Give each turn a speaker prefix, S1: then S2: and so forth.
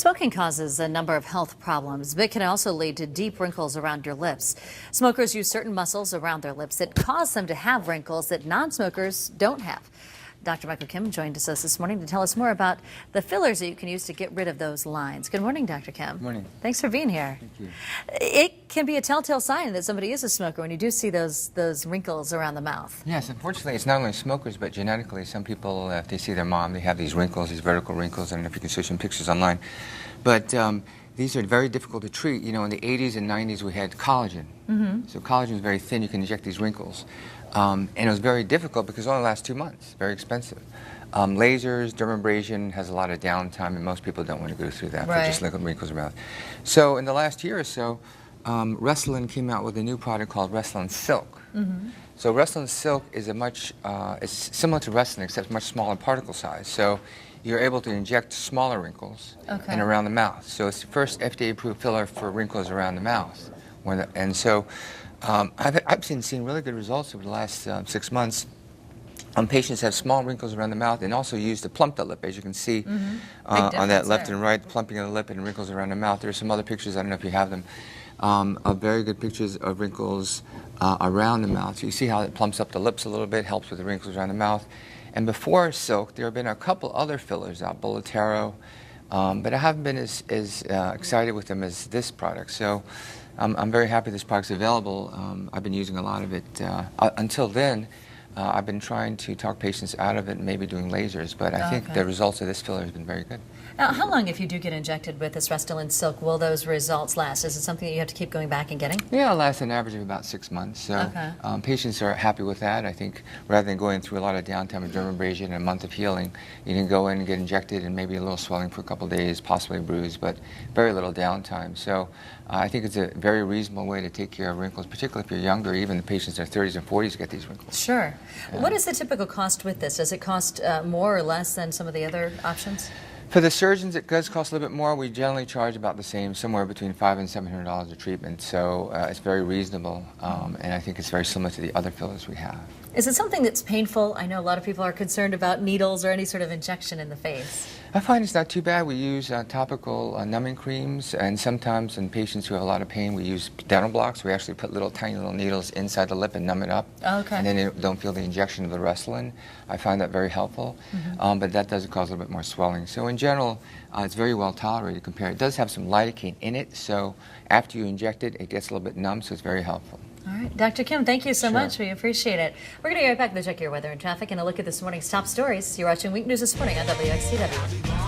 S1: Smoking causes a number of health problems, but can also lead to deep wrinkles around your lips. Smokers use certain muscles around their lips that cause them to have wrinkles that non-smokers don't have. Dr. Michael Kim joined us this morning to tell us more about the fillers that you can use to get rid of those lines. Good morning, Dr. Kim.
S2: Good morning.
S1: Thanks for being here.
S2: Thank you.
S1: It can be a telltale sign that somebody is a smoker when you do see those wrinkles around the mouth.
S2: Yes, unfortunately, it's not only smokers, but genetically, some people, if they see their mom, they have these wrinkles, these vertical wrinkles. I don't know if you can see some pictures online. But these are very difficult to treat. You know, in the 80s and 90s, we had collagen. So collagen is very thin. You can inject these wrinkles. And it was very difficult because it only lasts 2 months. Very expensive. Lasers, dermabrasion has a lot of downtime, and most people don't want to go through that for just liquid wrinkles around. So in the last year or so, Restylane came out with a new product called Restylane Silk. So Restylane Silk is it's similar to Restylane, except much smaller particle size. So you're able to inject smaller wrinkles and around the mouth. So it's the first FDA-approved filler for wrinkles around the mouth. And so I've seen really good results over the last 6 months. Patients have small wrinkles around the mouth and also use to plump the lip, as you can see on that left and right, plumping of the lip and wrinkles around the mouth. There are some other pictures, I don't know if you have them, of very good pictures of wrinkles around the mouth. So you see how it plumps up the lips a little bit, helps with the wrinkles around the mouth. And before Silk, there have been a couple other fillers out, Bolotero, but I haven't been as excited with them as this product. So I'm very happy this product's available. I've been using a lot of it. Until then, I've been trying to talk patients out of it and maybe doing lasers, but I think the results of this filler has been very good.
S1: Now, how long, if you do get injected with this Restylane Silk, will those results last? Is it something that you have to keep going back and getting?
S2: Yeah, it'll last an average of about 6 months. So patients are happy with that. I think rather than going through a lot of downtime with dermabrasion and a month of healing, you can go in and get injected and maybe a little swelling for a couple of days, possibly a bruise, but very little downtime. So I think it's a very reasonable way to take care of wrinkles, particularly if you're younger. Even the patients in their 30s and 40s get these wrinkles.
S1: Sure. What is the typical cost with this? Does it cost more or less than some of the other options?
S2: For the surgeons, it does cost a little bit more. We generally charge about the same, somewhere between $500 and $700 a treatment. So it's very reasonable, and I think it's very similar to the other fillers we have.
S1: Is it something that's painful? I know a lot of people are concerned about needles or any sort of injection in the face.
S2: I find it's not too bad. We use topical numbing creams, and sometimes in patients who have a lot of pain, we use dental blocks. We actually put tiny little needles inside the lip and numb it up, and then they don't feel the injection of the Restylane. I find that very helpful, but that does cause a little bit more swelling. So in general, it's very well tolerated compared. It does have some lidocaine in it, so after you inject it, it gets a little bit numb, so it's very helpful.
S1: All right, Dr. Kim, thank you so much. We appreciate it. We're going to get right back to check your weather and traffic and a look at this morning's top stories. You're watching Week News This Morning on WXTW.